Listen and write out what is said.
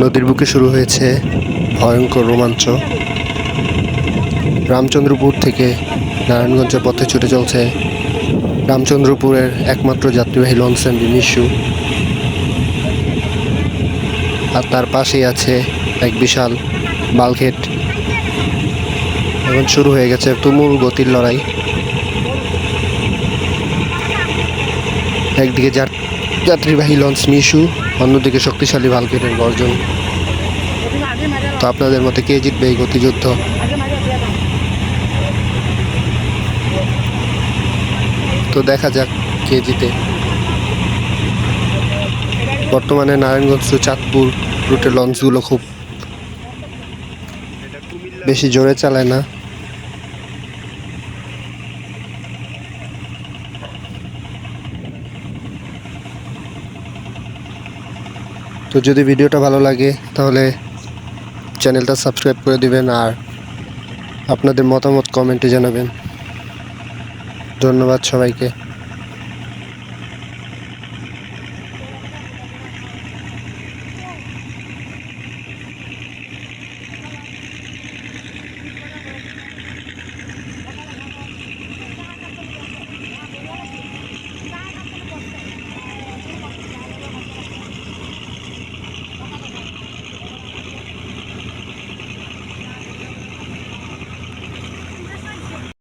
নদীর বুকে শুরু হয়েছে ভয়ঙ্কর রোমাঞ্চ। রামচন্দ্রপুর থেকে নারায়ণগঞ্জের পথে ছুটে চলছে রামচন্দ্রপুরের একমাত্র যাত্রীবাহী লঞ্চ এমভি মিশু। আর তার পাশেই আছে এক বিশাল বাল্কহেড। এখন শুরু হয়ে গেছে তুমুল গতির লড়াই। একদিকে যাত্রীবাহী লঞ্চ মিশু, অন্যদিকে শক্তিশালী বাল্কহেডের গর্জন। তো আপনাদের মতে কে জিতবে এই গতিযুদ্ধ? তো দেখা যাক কে জিতে। বর্তমানে নারায়ণগঞ্জ টু চাঁদপুর রুটে লঞ্চগুলো খুব বেশি জোরে চালায় না। তো যদি ভিডিওটা ভালো লাগে তাহলে চ্যানেলটা সাবস্ক্রাইব করে দিবেন আর আপনাদের মতামত কমেন্টে জানাবেন। ধন্যবাদ সবাইকে।